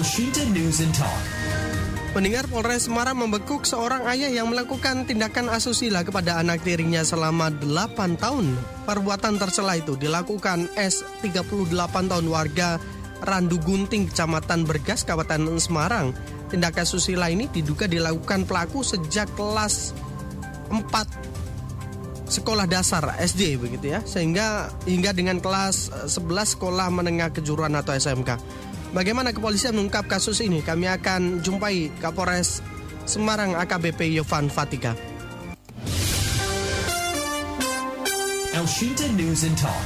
Elshinta News and Talk. Pendengar, Polres Semarang membekuk seorang ayah yang melakukan tindakan asusila kepada anak tirinya selama 8 tahun. Perbuatan tercela itu dilakukan S, 38 tahun, warga Randu Gunting, Kecamatan Bergas, Kabupaten Semarang. Tindakan asusila ini diduga dilakukan pelaku sejak kelas 4 sekolah dasar SD begitu ya, sehingga hingga dengan kelas 11 sekolah menengah kejuruan atau SMK. Bagaimana kepolisian mengungkap kasus ini? Kami akan jumpai Kapolres Semarang AKBP Yovan Fatika. Elshinta News and Talk.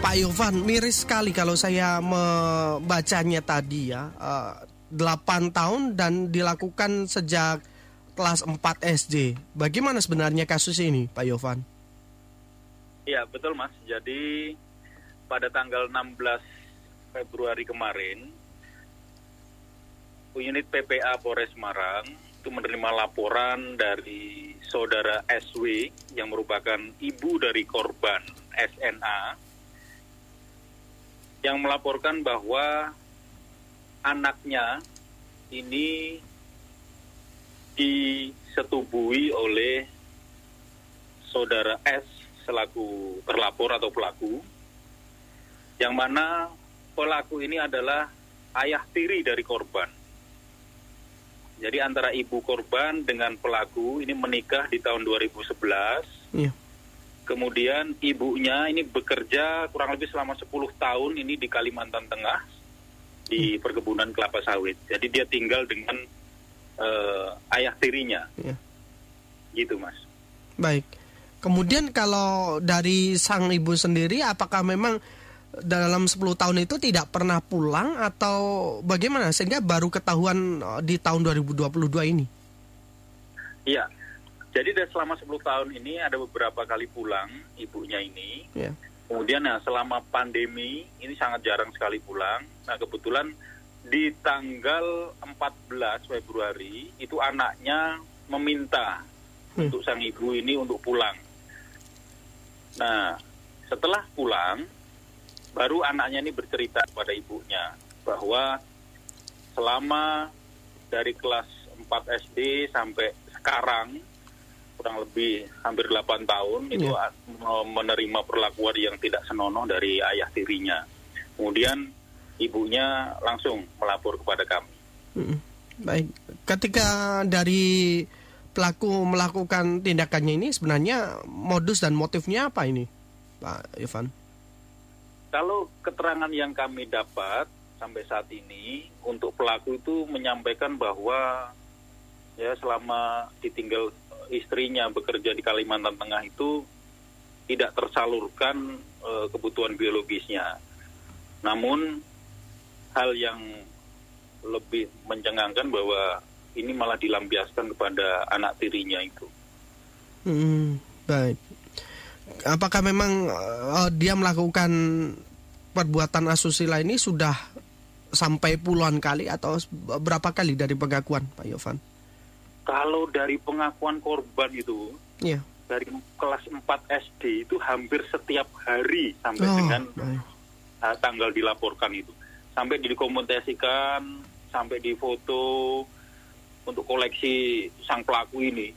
Pak Yovan, miris sekali kalau saya membacanya tadi ya. 8 tahun dan dilakukan sejak kelas 4 SD. Bagaimana sebenarnya kasus ini, Pak Yovan? Ya, betul Mas. Jadi pada tanggal 16 Februari kemarin, unit PPA Polres Semarang itu menerima laporan dari saudara SW yang merupakan ibu dari korban SNA yang melaporkan bahwa anaknya ini disetubuhi oleh saudara S selaku terlapor atau pelaku, yang mana pelaku ini adalah ayah tiri dari korban. Jadi antara ibu korban dengan pelaku ini menikah di tahun 2011. Iya. Kemudian ibunya ini bekerja kurang lebih selama 10 tahun ini di Kalimantan Tengah di perkebunan kelapa sawit. Jadi dia tinggal dengan ayah tirinya. Iya. Gitu, Mas. Baik. Kemudian kalau dari sang ibu sendiri, apakah memang dalam 10 tahun itu tidak pernah pulang atau bagaimana sehingga baru ketahuan di tahun 2022 ini? Iya. Jadi selama 10 tahun ini ada beberapa kali pulang ibunya ini. Ya. Kemudian selama pandemi ini sangat jarang sekali pulang. Nah, kebetulan di tanggal 14 Februari itu anaknya meminta untuk sang ibu ini untuk pulang. Nah, setelah pulang baru anaknya ini bercerita kepada ibunya bahwa selama dari kelas 4 SD sampai sekarang kurang lebih hampir 8 tahun itu menerima perlakuan yang tidak senonoh dari ayah tirinya. Kemudian ibunya langsung melapor kepada kami. Baik, ketika dari pelaku melakukan tindakannya ini sebenarnya modus dan motifnya apa ini, Pak Yovan? Kalau keterangan yang kami dapat sampai saat ini, untuk pelaku itu menyampaikan bahwa ya selama ditinggal istrinya bekerja di Kalimantan Tengah itu tidak tersalurkan kebutuhan biologisnya. Namun hal yang lebih mencengangkan bahwa ini malah dilampiaskan kepada anak tirinya itu. Baik. Apakah memang dia melakukan perbuatan asusila ini sudah sampai puluhan kali atau berapa kali dari pengakuan, Pak Yovan? Kalau dari pengakuan korban itu, dari kelas 4 SD itu hampir setiap hari sampai dengan tanggal dilaporkan itu. Sampai dikomunikasikan, sampai difoto untuk koleksi sang pelaku ini.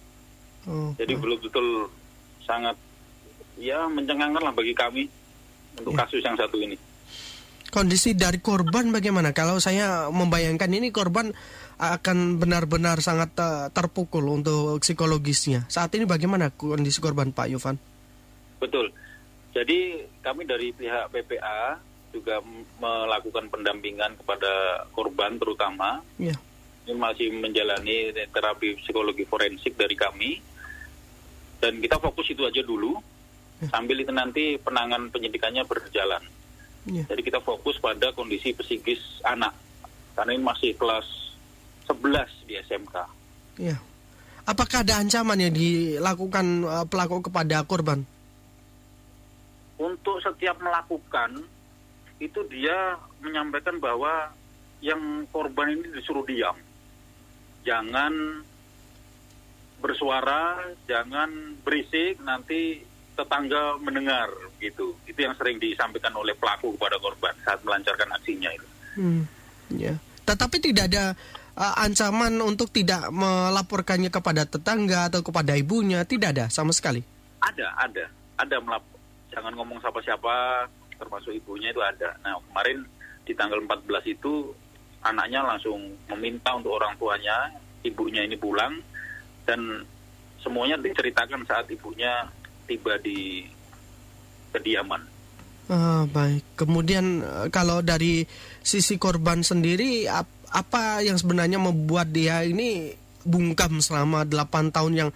Jadi betul-betul sangat mencengangkan lah bagi kami untuk kasus yang satu ini. Kondisi dari korban bagaimana? Kalau saya membayangkan ini korban akan benar-benar sangat terpukul untuk psikologisnya. Saat ini bagaimana kondisi korban, Pak Yovan? Betul. Jadi kami dari pihak PPA juga melakukan pendampingan kepada korban terutama. Ini masih menjalani terapi psikologi forensik dari kami. Dan kita fokus itu aja dulu. Sambil itu nanti penanganan penyidikannya berjalan. Jadi kita fokus pada kondisi psikis anak. Karena ini masih kelas 11 di SMK. Apakah ada ancaman yang dilakukan pelaku kepada korban? Untuk setiap melakukan, itu dia menyampaikan bahwa yang korban ini disuruh diam. Jangan bersuara, jangan berisik, nanti tetangga mendengar gitu. Itu yang sering disampaikan oleh pelaku kepada korban saat melancarkan aksinya itu. Tetapi tidak ada ancaman untuk tidak melaporkannya kepada tetangga atau kepada ibunya, tidak ada sama sekali. Ada melapor. Jangan ngomong siapa-siapa, termasuk ibunya itu ada. Nah, kemarin di tanggal 14 itu anaknya langsung meminta untuk orang tuanya, ibunya ini pulang, dan semuanya diceritakan saat ibunya tiba di kediaman. Baik. Kemudian kalau dari sisi korban sendiri, apa yang sebenarnya membuat dia ini bungkam selama 8 tahun yang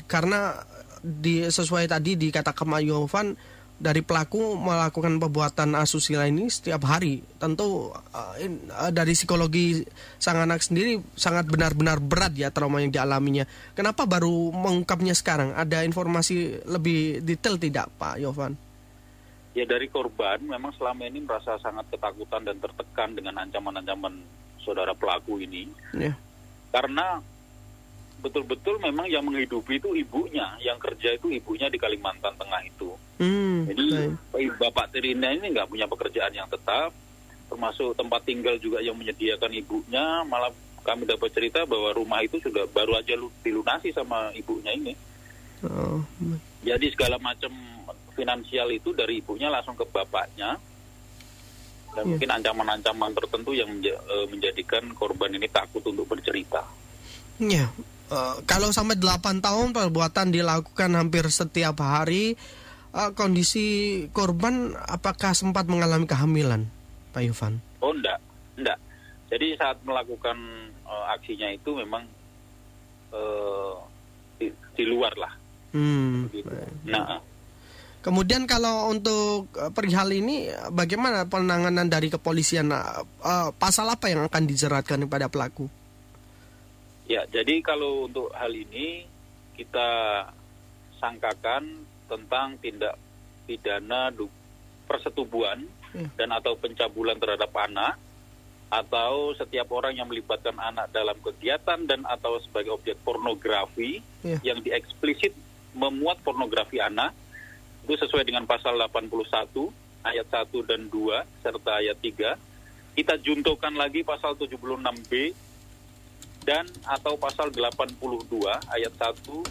karena sesuai tadi dikatakan Pak Yovan, dari pelaku melakukan perbuatan asusila ini setiap hari. Tentu dari psikologi sang anak sendiri sangat benar-benar berat ya trauma yang dialaminya. Kenapa baru mengungkapnya sekarang? Ada informasi lebih detail tidak Pak Yovan? Ya, dari korban memang selama ini merasa sangat ketakutan dan tertekan dengan ancaman-ancaman saudara pelaku ini. Ya. Karena betul-betul memang yang menghidupi itu ibunya, yang kerja itu ibunya di Kalimantan Tengah itu. Jadi Bapak Tirina ini nggak punya pekerjaan yang tetap, termasuk tempat tinggal juga yang menyediakan ibunya. Malah kami dapat cerita bahwa rumah itu sudah baru aja dilunasi sama ibunya ini. Jadi segala macam finansial itu dari ibunya langsung ke bapaknya, dan mungkin ancaman-ancaman tertentu yang menjadikan korban ini takut untuk bercerita. Ya, kalau sampai 8 tahun perbuatan dilakukan hampir setiap hari, kondisi korban apakah sempat mengalami kehamilan, Pak Yovan? Oh, enggak. Jadi saat melakukan aksinya itu memang di luar lah. Nah, kemudian kalau untuk perihal ini, bagaimana penanganan dari kepolisian? Pasal apa yang akan dijeratkan kepada pelaku? Ya, jadi kalau untuk hal ini kita sangkakan tentang tindak pidana persetubuhan dan atau pencabulan terhadap anak, atau setiap orang yang melibatkan anak dalam kegiatan dan atau sebagai objek pornografi yang dieksplisit memuat pornografi anak. Itu sesuai dengan pasal 81 ayat 1 dan 2 serta ayat 3. Kita juntokan lagi pasal 76B dan atau pasal 82 ayat 1,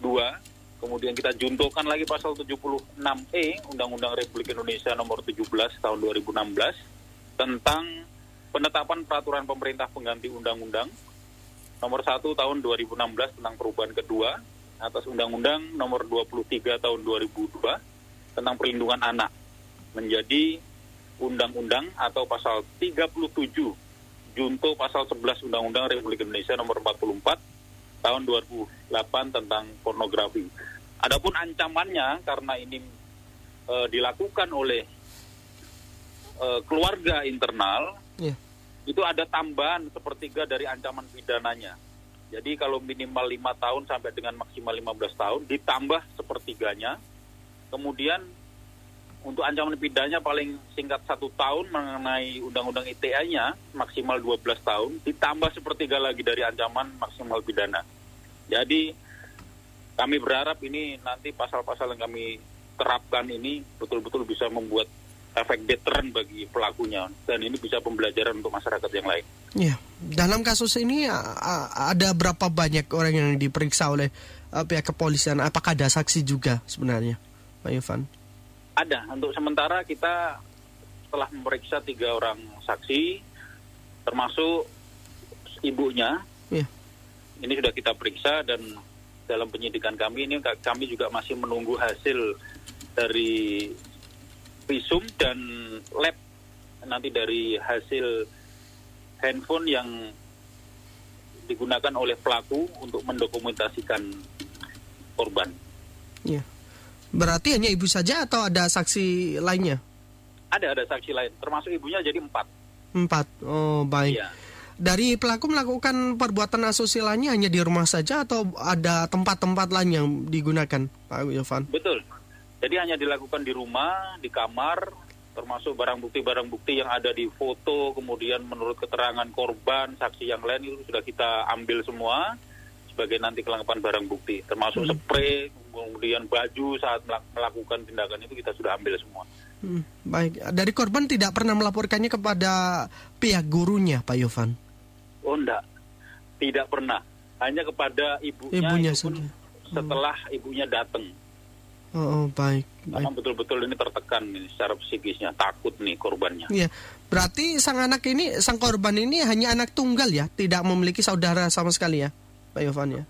2. Kemudian kita juntokan lagi pasal 76E Undang-Undang Republik Indonesia nomor 17 tahun 2016 tentang penetapan peraturan pemerintah pengganti Undang-Undang nomor 1 tahun 2016 tentang perubahan kedua atas Undang-Undang nomor 23 tahun 2002 tentang perlindungan anak menjadi Undang-Undang atau pasal 37 junto pasal 11 Undang-Undang Republik Indonesia nomor 44 tahun 2008 tentang pornografi. Adapun ancamannya karena ini dilakukan oleh keluarga internal, itu ada tambahan sepertiga dari ancaman pidananya. Jadi kalau minimal 5 tahun sampai dengan maksimal 15 tahun ditambah sepertiganya. Kemudian untuk ancaman pidananya paling singkat 1 tahun mengenai Undang-Undang ITE-nya maksimal 12 tahun ditambah sepertiga lagi dari ancaman maksimal pidana. Jadi kami berharap ini nanti pasal-pasal yang kami terapkan ini betul-betul bisa membuat efek deteran bagi pelakunya, dan ini bisa pembelajaran untuk masyarakat yang lain. Ya, dalam kasus ini ada berapa banyak orang yang diperiksa oleh pihak kepolisian? Apakah ada saksi juga sebenarnya, Pak Yovan? Ada. Untuk sementara kita telah memeriksa 3 orang saksi, termasuk ibunya. Ini sudah kita periksa, dan dalam penyidikan kami ini kami juga masih menunggu hasil dari visum dan lab nanti dari hasil handphone yang digunakan oleh pelaku untuk mendokumentasikan korban. Ya. Berarti hanya ibu saja atau ada saksi lainnya? Ada saksi lain, termasuk ibunya jadi 4. 4, oh baik. Ya. Dari pelaku melakukan perbuatan asusila hanya di rumah saja atau ada tempat-tempat lain yang digunakan, Pak Yovan? Betul. Jadi hanya dilakukan di rumah, di kamar, termasuk barang bukti yang ada di foto, kemudian menurut keterangan korban, saksi yang lain itu sudah kita ambil semua sebagai nanti kelengkapan barang bukti, termasuk spray, kemudian baju saat melakukan tindakan itu kita sudah ambil semua. Baik, dari korban tidak pernah melaporkannya kepada pihak gurunya, Pak Yovan? Oh enggak, tidak pernah. Hanya kepada ibunya itu pun setelah ibunya datang. Baik. Karena betul-betul ini tertekan nih, secara psikisnya, takut nih korbannya. Iya, berarti sang korban ini hanya anak tunggal ya, tidak memiliki saudara sama sekali ya, Pak Yovan ya?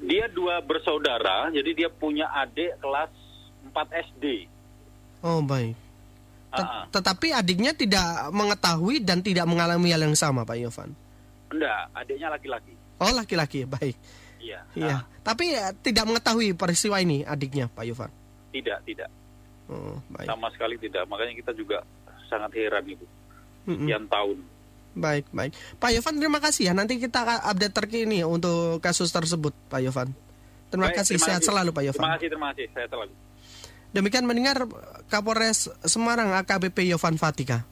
Dia 2 bersaudara, jadi dia punya adik kelas 4 SD. Oh baik. Tetapi adiknya tidak mengetahui dan tidak mengalami hal yang sama, Pak Yovan? Enggak, adiknya laki-laki. Oh laki-laki, baik. Iya. Tapi tidak mengetahui peristiwa ini adiknya, Pak Yovan? Tidak. Oh, baik. Sama sekali tidak. Makanya kita juga sangat heran Ibu. Sekian tahun. Baik. Pak Yovan, terima kasih ya. Nanti kita update terkini untuk kasus tersebut, Pak Yovan. Terima kasih. Sehat selalu, Pak Yovan. Terima kasih. Sehat selalu. Demikian mendengar Kapolres Semarang AKBP Yovan Fatika.